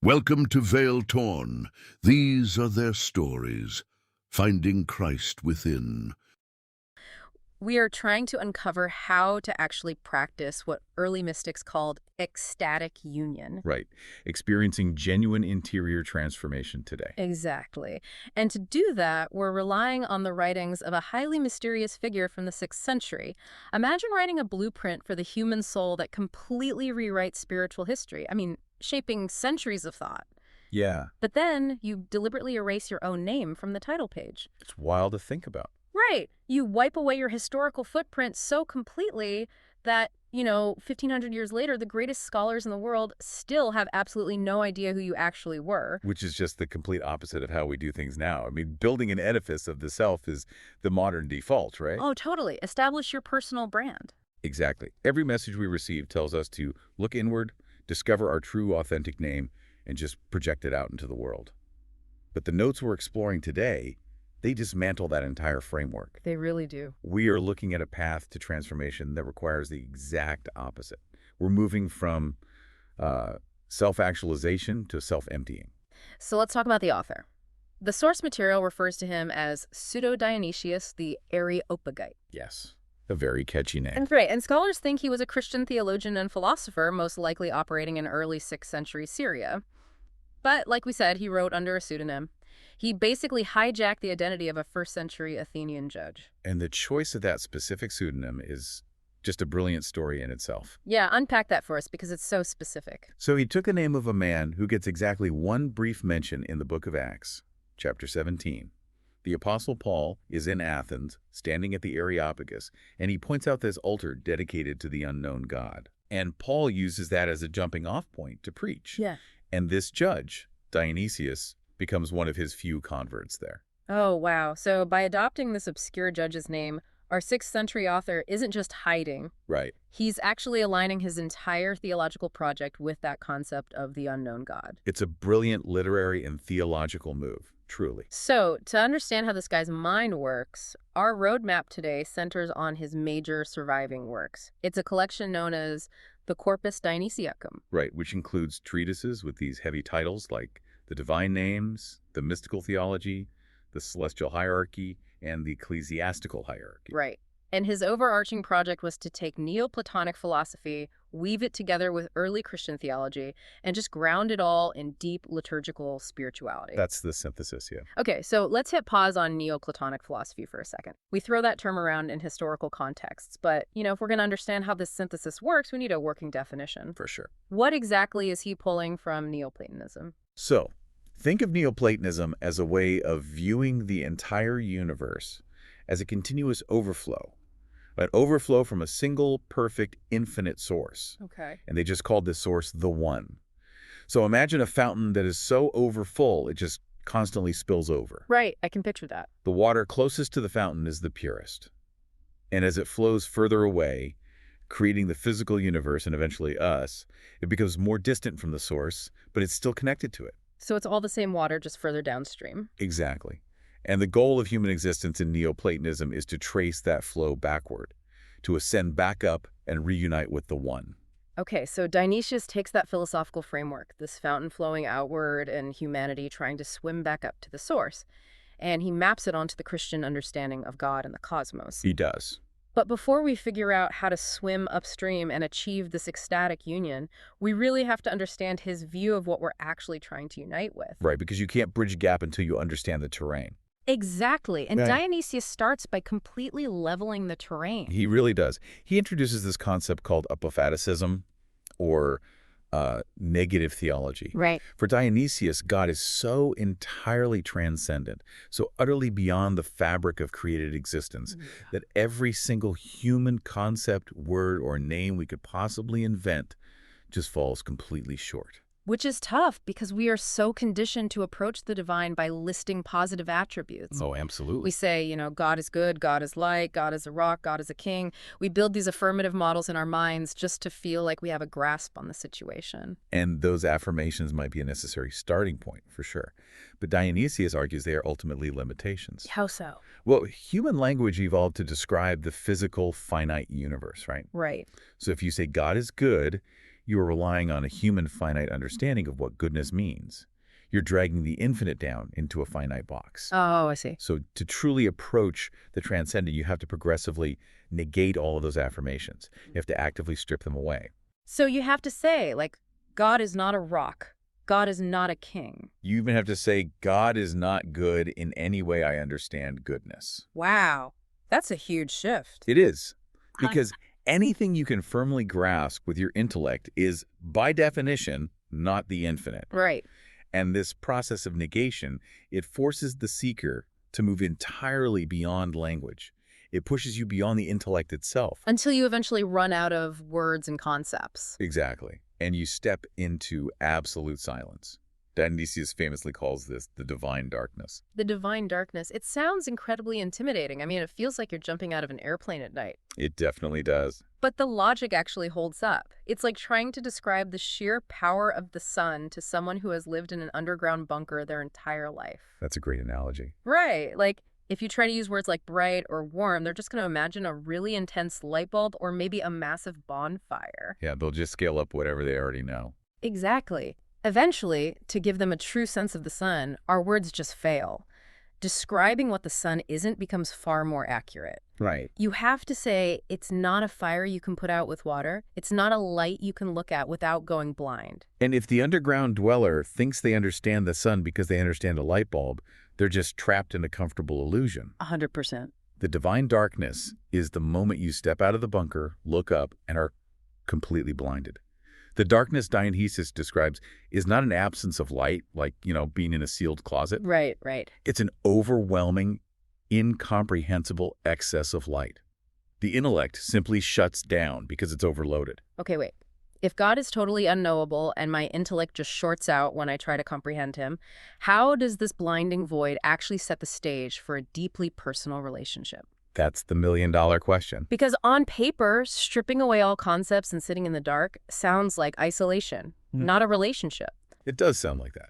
Welcome to Veil Torn. These are their stories, finding Christ within. We are trying to uncover how to actually practice what early mystics called ecstatic union. Right. Experiencing genuine interior transformation today. Exactly. And to do that, we're relying on the writings of a highly mysterious figure from the 6th century. Imagine writing a blueprint for the human soul that completely rewrites spiritual history. Shaping centuries of thought. Yeah. But then you deliberately erase your own name from the title page. It's wild to think about. Right. You wipe away your historical footprint so completely that, 1,500 years later, the greatest scholars in the world still have absolutely no idea who you actually were. Which is just the complete opposite of how we do things now. Building an edifice of the self is the modern default, right? Oh, totally. Establish your personal brand. Exactly. Every message we receive tells us to look inward, discover our true, authentic name, and just project it out into the world. But the notes we're exploring today, they dismantle that entire framework. They really do. We are looking at a path to transformation that requires the exact opposite. We're moving from self-actualization to self-emptying. So let's talk about the author. The source material refers to him as Pseudo-Dionysius the Areopagite. Yes, a very catchy name. And scholars think he was a Christian theologian and philosopher, most likely operating in early 6th century Syria. But like we said, he wrote under a pseudonym. He basically hijacked the identity of a 1st century Athenian judge. And the choice of that specific pseudonym is just a brilliant story in itself. Yeah, unpack that for us because it's so specific. So he took the name of a man who gets exactly one brief mention in the book of Acts, chapter 17. The Apostle Paul is in Athens, standing at the Areopagus, and he points out this altar dedicated to the unknown God. And Paul uses that as a jumping-off point to preach. Yeah. And this judge, Dionysius, becomes one of his few converts there. Oh, wow. So by adopting this obscure judge's name, our 6th century author isn't just hiding. Right. He's actually aligning his entire theological project with that concept of the unknown God. It's a brilliant literary and theological move, truly. So, to understand how this guy's mind works, our roadmap today centers on his major surviving works. It's a collection known as the Corpus Dionysiacum. Right, which includes treatises with these heavy titles like the divine names, the mystical theology, the celestial hierarchy, and the ecclesiastical hierarchy. Right. And his overarching project was to take Neoplatonic philosophy, weave it together with early Christian theology, and just ground it all in deep liturgical spirituality. That's the synthesis, yeah. Okay, so let's hit pause on Neoplatonic philosophy for a second. We throw that term around in historical contexts, but, if we're going to understand how this synthesis works, we need a working definition. For sure. What exactly is he pulling from Neoplatonism? So, think of Neoplatonism as a way of viewing the entire universe as a continuous overflow. An overflow from a single, perfect, infinite source. Okay. And they just called this source the One. So imagine a fountain that is so overfull, it just constantly spills over. Right, I can picture that. The water closest to the fountain is the purest. And as it flows further away, creating the physical universe and eventually us, it becomes more distant from the source, but it's still connected to it. So it's all the same water, just further downstream. Exactly. And the goal of human existence in Neoplatonism is to trace that flow backward, to ascend back up and reunite with the One. Okay, so Dionysius takes that philosophical framework, this fountain flowing outward and humanity trying to swim back up to the source, and he maps it onto the Christian understanding of God and the cosmos. He does. But before we figure out how to swim upstream and achieve this ecstatic union, we really have to understand his view of what we're actually trying to unite with. Right, because you can't bridge a gap until you understand the terrain. Exactly. And Right. Dionysius starts by completely leveling the terrain. He really does. He introduces this concept called apophaticism, or negative theology. Right. For Dionysius, God is so entirely transcendent, so utterly beyond the fabric of created existence, that every single human concept, word, or name we could possibly invent just falls completely short. Which is tough because we are so conditioned to approach the divine by listing positive attributes. Oh, absolutely. We say, God is good, God is light, God is a rock, God is a king. We build these affirmative models in our minds just to feel like we have a grasp on the situation. And those affirmations might be a necessary starting point, for sure. But Dionysius argues they are ultimately limitations. How so? Well, human language evolved to describe the physical, finite universe, right? Right. So if you say God is good, You are relying on a human finite understanding of what goodness means. You're dragging the infinite down into a finite box. Oh, I see. So to truly approach the transcendent, you have to progressively negate all of those affirmations. You have to actively strip them away. So you have to say, like, God is not a rock. God is not a king. You even have to say, God is not good in any way I understand goodness. Wow. That's a huge shift. It is. Because anything you can firmly grasp with your intellect is, by definition, not the infinite. Right. And this process of negation, it forces the seeker to move entirely beyond language. It pushes you beyond the intellect itself. Until you eventually run out of words and concepts. Exactly. And you step into absolute silence. Dionysius famously calls this the divine darkness. The divine darkness. It sounds incredibly intimidating. I mean, it feels like you're jumping out of an airplane at night. It definitely does. But the logic actually holds up. It's like trying to describe the sheer power of the sun to someone who has lived in an underground bunker their entire life. That's a great analogy. Right. Like, if you try to use words like bright or warm, they're just going to imagine a really intense light bulb or maybe a massive bonfire. Yeah, they'll just scale up whatever they already know. Exactly. Eventually, to give them a true sense of the sun, our words just fail. Describing what the sun isn't becomes far more accurate. Right. You have to say it's not a fire you can put out with water. It's not a light you can look at without going blind. And if the underground dweller thinks they understand the sun because they understand a light bulb, they're just trapped in a comfortable illusion. 100%. The divine darkness is the moment you step out of the bunker, look up, and are completely blinded. The darkness Dionysius describes is not an absence of light, like, being in a sealed closet. Right, right. It's an overwhelming, incomprehensible excess of light. The intellect simply shuts down because it's overloaded. Okay, wait. If God is totally unknowable and my intellect just shorts out when I try to comprehend him, how does this blinding void actually set the stage for a deeply personal relationship? That's the million-dollar question. Because on paper, stripping away all concepts and sitting in the dark sounds like isolation, not a relationship. It does sound like that.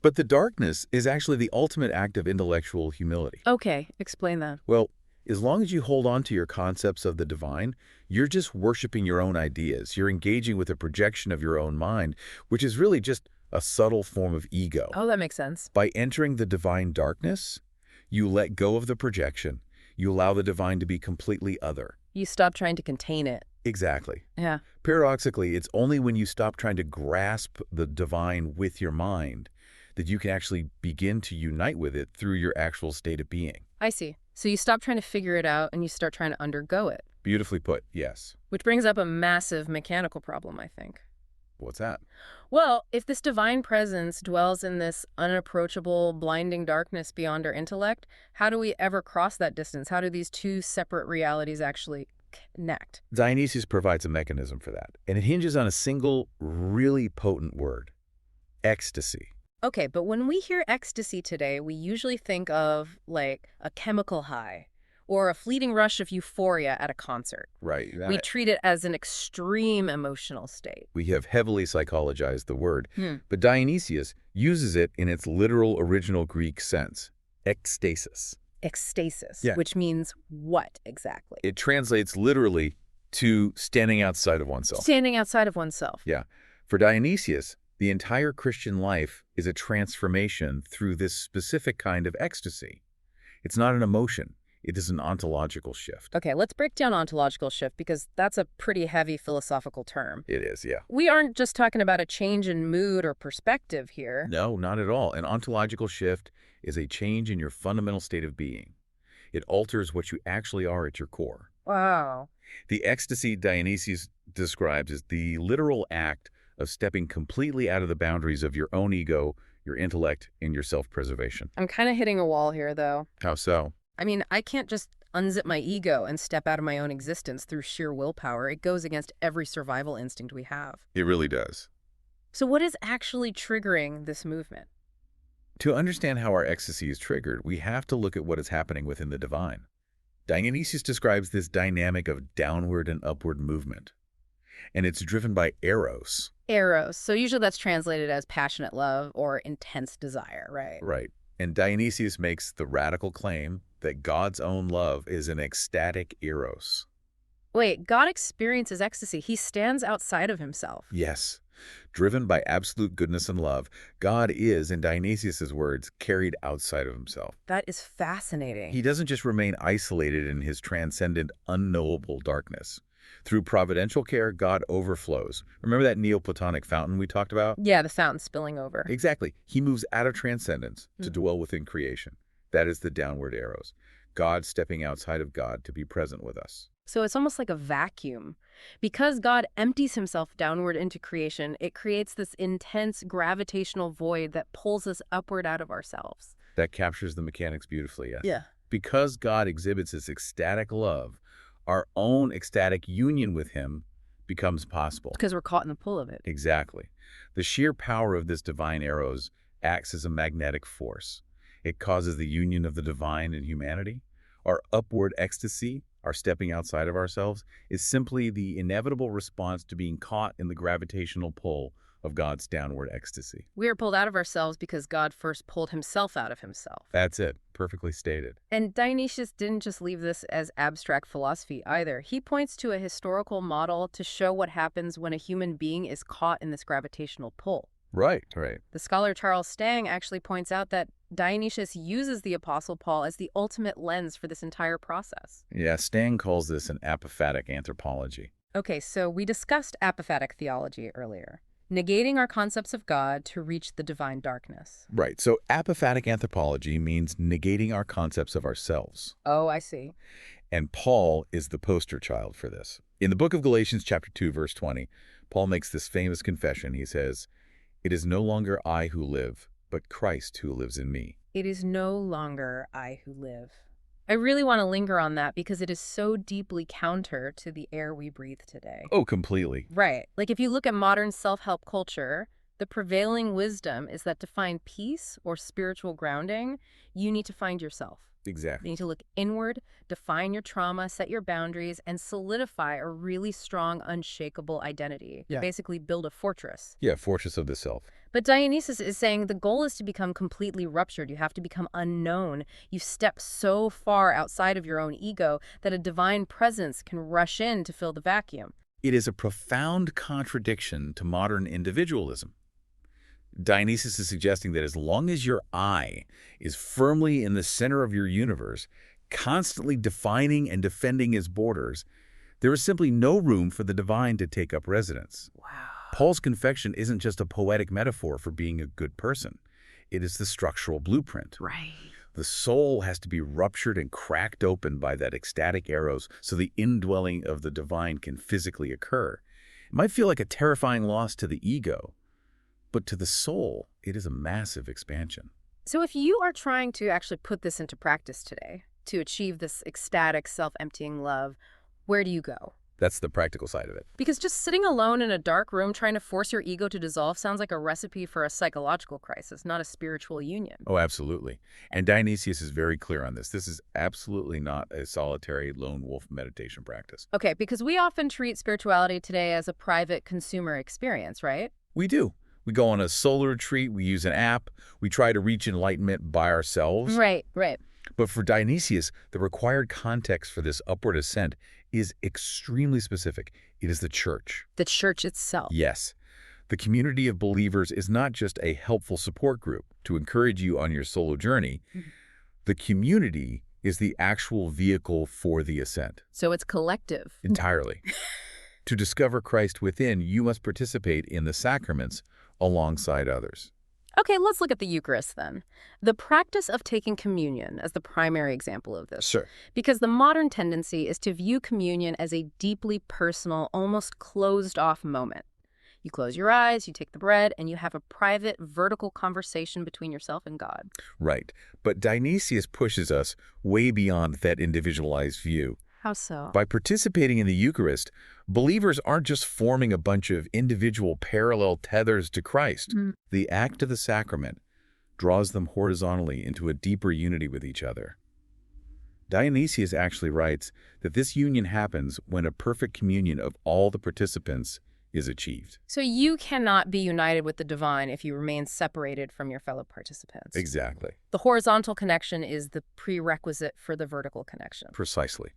But the darkness is actually the ultimate act of intellectual humility. Okay, explain that. Well, as long as you hold on to your concepts of the divine, you're just worshiping your own ideas. You're engaging with a projection of your own mind, which is really just a subtle form of ego. Oh, that makes sense. By entering the divine darkness, you let go of the projection. You allow the divine to be completely other. You stop trying to contain it. Exactly. Yeah. Paradoxically, it's only when you stop trying to grasp the divine with your mind that you can actually begin to unite with it through your actual state of being. I see. So you stop trying to figure it out and you start trying to undergo it. Beautifully put, yes. Which brings up a massive mechanical problem, I think. What's that? Well, if this divine presence dwells in this unapproachable, blinding darkness beyond our intellect, how do we ever cross that distance? How do these two separate realities actually connect? Dionysius provides a mechanism for that, and it hinges on a single, really potent word: ecstasy. Okay, but when we hear ecstasy today, we usually think of, like, a chemical high or a fleeting rush of euphoria at a concert. Right. We treat it as an extreme emotional state. We have heavily psychologized the word, but Dionysius uses it in its literal original Greek sense: ecstasis. Ecstasis, Yeah. which means what exactly? It translates literally to standing outside of oneself. Standing outside of oneself. Yeah. For Dionysius, the entire Christian life is a transformation through this specific kind of ecstasy. It's not an emotion. It is an ontological shift. Okay, let's break down ontological shift because that's a pretty heavy philosophical term. It is, yeah. We aren't just talking about a change in mood or perspective here. No, not at all. An ontological shift is a change in your fundamental state of being. It alters what you actually are at your core. Wow. The ecstasy Dionysius describes is the literal act of stepping completely out of the boundaries of your own ego, your intellect, and your self-preservation. I'm kind of hitting a wall here, though. How so? I mean, I can't just unzip my ego and step out of my own existence through sheer willpower. It goes against every survival instinct we have. It really does. So what is actually triggering this movement? To understand how our ecstasy is triggered, we have to look at what is happening within the divine. Dionysius describes this dynamic of downward and upward movement, and it's driven by eros. Eros. So usually that's translated as passionate love or intense desire, right? Right. And Dionysius makes the radical claim that God's own love is an ecstatic eros. Wait, God experiences ecstasy. He stands outside of himself. Yes. Driven by absolute goodness and love, God is, in Dionysius's words, carried outside of himself. That is fascinating. He doesn't just remain isolated in his transcendent, unknowable darkness. Through providential care, God overflows. Remember that Neoplatonic fountain we talked about? Yeah, the fountain spilling over. Exactly. He moves out of transcendence to dwell within creation. That is the downward arrows. God stepping outside of God to be present with us. So it's almost like a vacuum. Because God empties himself downward into creation, it creates this intense gravitational void that pulls us upward out of ourselves. That captures the mechanics beautifully, yes. Yeah. Because God exhibits his ecstatic love, our own ecstatic union with him becomes possible. Because we're caught in the pull of it. Exactly. The sheer power of this divine eros acts as a magnetic force. It causes the union of the divine and humanity. Our upward ecstasy, our stepping outside of ourselves, is simply the inevitable response to being caught in the gravitational pull of God's downward ecstasy. We are pulled out of ourselves because God first pulled himself out of himself. That's it. Perfectly stated. And Dionysius didn't just leave this as abstract philosophy either. He points to a historical model to show what happens when a human being is caught in this gravitational pull. Right. The scholar Charles Stang actually points out that Dionysius uses the Apostle Paul as the ultimate lens for this entire process. Yeah, Stang calls this an apophatic anthropology. Okay, so we discussed apophatic theology earlier, negating our concepts of God to reach the divine darkness. Right. So apophatic anthropology means negating our concepts of ourselves. Oh, I see. And Paul is the poster child for this. In the book of Galatians chapter 2, verse 20, Paul makes this famous confession. He says, "It is no longer I who live, but Christ who lives in me." It is no longer I who live. I really want to linger on that because it is so deeply counter to the air we breathe today. Oh, completely. Right. Like if you look at modern self-help culture, the prevailing wisdom is that to find peace or spiritual grounding, you need to find yourself. You Exactly. need to look inward, define your trauma, set your boundaries, and solidify a really strong, unshakable identity. Yeah. Basically build a fortress. Yeah, fortress of the self. But Dionysius is saying the goal is to become completely ruptured. You have to become unknown. You step so far outside of your own ego that a divine presence can rush in to fill the vacuum. It is a profound contradiction to modern individualism. Dionysius is suggesting that as long as your I is firmly in the center of your universe, constantly defining and defending its borders, there is simply no room for the divine to take up residence. Wow. Paul's confession isn't just a poetic metaphor for being a good person. It is the structural blueprint. Right. The soul has to be ruptured and cracked open by that ecstatic eros so the indwelling of the divine can physically occur. It might feel like a terrifying loss to the ego, but to the soul, it is a massive expansion. So if you are trying to actually put this into practice today, to achieve this ecstatic, self-emptying love, where do you go? That's the practical side of it. Because just sitting alone in a dark room trying to force your ego to dissolve sounds like a recipe for a psychological crisis, not a spiritual union. Oh, absolutely. And Dionysius is very clear on this. This is absolutely not a solitary lone wolf meditation practice. Okay, because we often treat spirituality today as a private consumer experience, right? We do. We go on a solar retreat, we use an app, we try to reach enlightenment by ourselves. Right. But for Dionysius, the required context for this upward ascent is extremely specific. It is the church. The church itself. Yes. The community of believers is not just a helpful support group to encourage you on your solo journey. The community is the actual vehicle for the ascent. So it's collective. Entirely. To discover Christ within, you must participate in the sacraments alongside others. Okay, let's look at the Eucharist then. The practice of taking communion as the primary example of this. Sure. Because the modern tendency is to view communion as a deeply personal, almost closed-off moment. You close your eyes, you take the bread, and you have a private, vertical conversation between yourself and God. Right. But Dionysius pushes us way beyond that individualized view. How so? By participating in the Eucharist, believers aren't just forming a bunch of individual parallel tethers to Christ. The act of the sacrament draws them horizontally into a deeper unity with each other. Dionysius actually writes that this union happens when a perfect communion of all the participants is achieved. So you cannot be united with the divine if you remain separated from your fellow participants. Exactly. The horizontal connection is the prerequisite for the vertical connection. Precisely.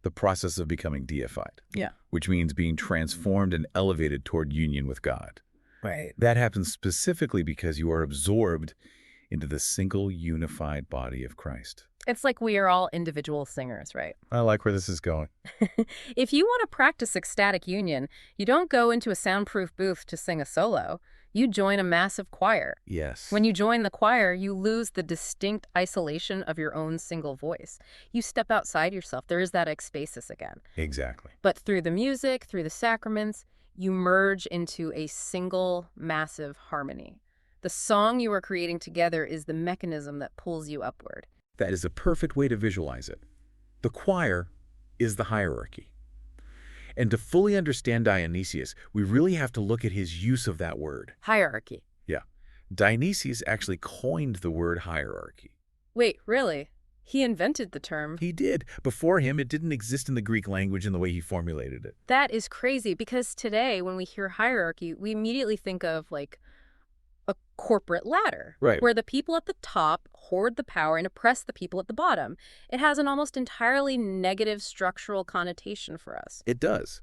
the process of becoming deified. Yeah. Which means being transformed and elevated toward union with God. Right. That happens specifically because you are absorbed into the single unified body of Christ. It's like we are all individual singers, right? I like where this is going. If you want to practice ecstatic union, you don't go into a soundproof booth to sing a solo. You join a massive choir. Yes. When you join the choir, you lose the distinct isolation of your own single voice. You step outside yourself. There is that ecstasis again. Exactly. But through the music, through the sacraments, you merge into a single massive harmony. The song you are creating together is the mechanism that pulls you upward. That is a perfect way to visualize it. The choir is the hierarchy. And to fully understand Dionysius, we really have to look at his use of that word. Hierarchy. Yeah. Dionysius actually coined the word hierarchy. Wait, really? He invented the term. He did. Before him, it didn't exist in the Greek language in the way he formulated it. That is crazy because today when we hear hierarchy, we immediately think of like a corporate ladder, Right. where the people at the top hoard the power and oppress the people at the bottom. It has an almost entirely negative structural connotation for us. It does.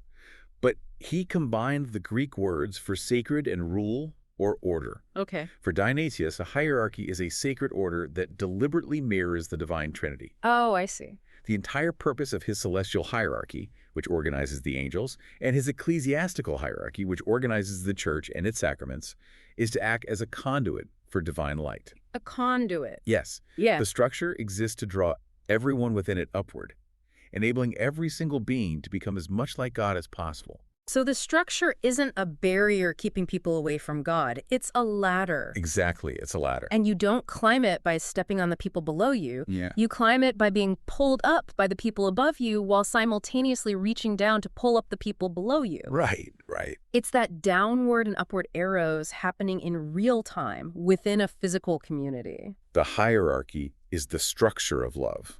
But he combined the Greek words for sacred and rule or order. Okay. For Dionysius, a hierarchy is a sacred order that deliberately mirrors the divine Trinity. Oh, I see. The entire purpose of his celestial hierarchy, which organizes the angels, and his ecclesiastical hierarchy, which organizes the church and its sacraments, is to act as a conduit for divine light. A conduit. Yes, Yeah. the structure exists to draw everyone within it upward, enabling every single being to become as much like God as possible. So the structure isn't a barrier keeping people away from God. It's a ladder. Exactly, it's a ladder. And you don't climb it by stepping on the people below you. Yeah. You climb it by being pulled up by the people above you while simultaneously reaching down to pull up the people below you. Right, right. It's that downward and upward arrows happening in real time within a physical community. The hierarchy is the structure of love.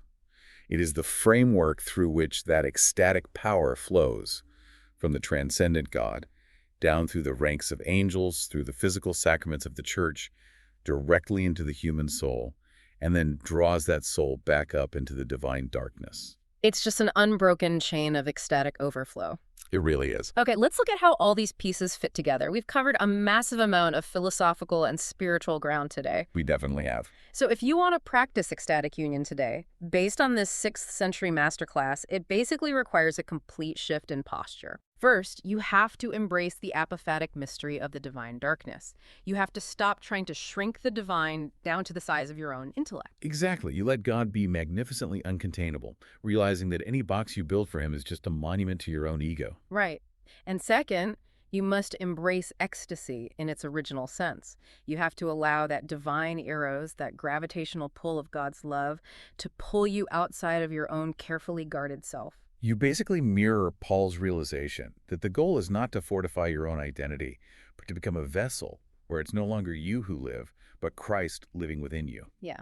It is the framework through which that ecstatic power flows from the transcendent God, down through the ranks of angels, through the physical sacraments of the church, directly into the human soul, and then draws that soul back up into the divine darkness. It's just an unbroken chain of ecstatic overflow. It really is. Okay, let's look at how all these pieces fit together. We've covered a massive amount of philosophical and spiritual ground today. We definitely have. So if you want to practice ecstatic union today, based on this 6th century masterclass, it basically requires a complete shift in posture. First, you have to embrace the apophatic mystery of the divine darkness. You have to stop trying to shrink the divine down to the size of your own intellect. Exactly. You let God be magnificently uncontainable, realizing that any box you build for him is just a monument to your own ego. Right. And second, you must embrace ecstasy in its original sense. You have to allow that divine eros, that gravitational pull of God's love, to pull you outside of your own carefully guarded self. You basically mirror Paul's realization that the goal is not to fortify your own identity, but to become a vessel where it's no longer you who live, but Christ living within you. Yeah.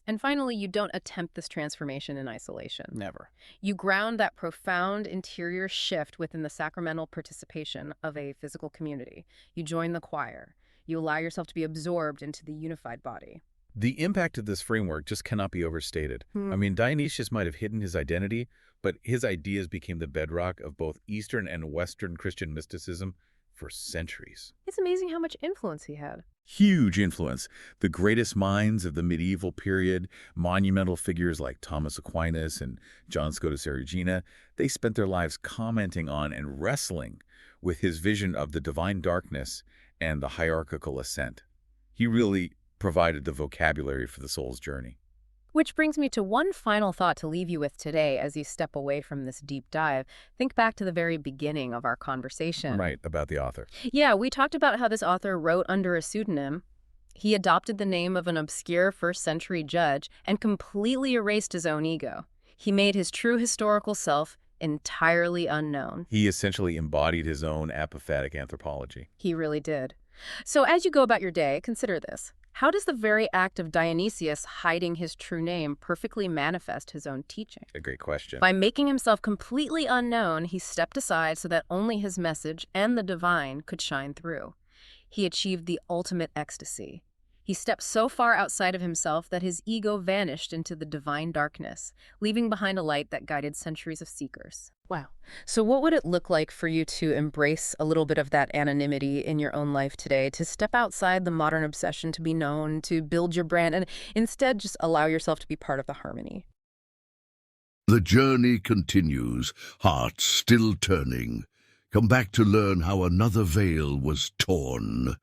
And finally, you don't attempt this transformation in isolation. Never. You ground that profound interior shift within the sacramental participation of a physical community. You join the choir. You allow yourself to be absorbed into the unified body. The impact of this framework just cannot be overstated. I mean, Dionysius might have hidden his identity, but his ideas became the bedrock of both Eastern and Western Christian mysticism for centuries. It's amazing how much influence he had. Huge influence. The greatest minds of the medieval period, monumental figures like Thomas Aquinas and John Scotus Erigena, they spent their lives commenting on and wrestling with his vision of the divine darkness and the hierarchical ascent. He really provided the vocabulary for the soul's journey. Which brings me to one final thought to leave you with today as you step away from this deep dive. Think back to the very beginning of our conversation. Right, about the author. Yeah, we talked about how this author wrote under a pseudonym. He adopted the name of an obscure first-century judge and completely erased his own ego. He made his true historical self entirely unknown. He essentially embodied his own apophatic anthropology. He really did. So as you go about your day, consider this. How does the very act of Dionysius hiding his true name perfectly manifest his own teaching? A great question. By making himself completely unknown, he stepped aside so that only his message and the divine could shine through. He achieved the ultimate ecstasy. He stepped so far outside of himself that his ego vanished into the divine darkness, leaving behind a light that guided centuries of seekers. Wow. So what would it look like for you to embrace a little bit of that anonymity in your own life today, to step outside the modern obsession to be known, to build your brand, and instead just allow yourself to be part of the harmony? The journey continues, hearts still turning. Come back to learn how another veil was torn.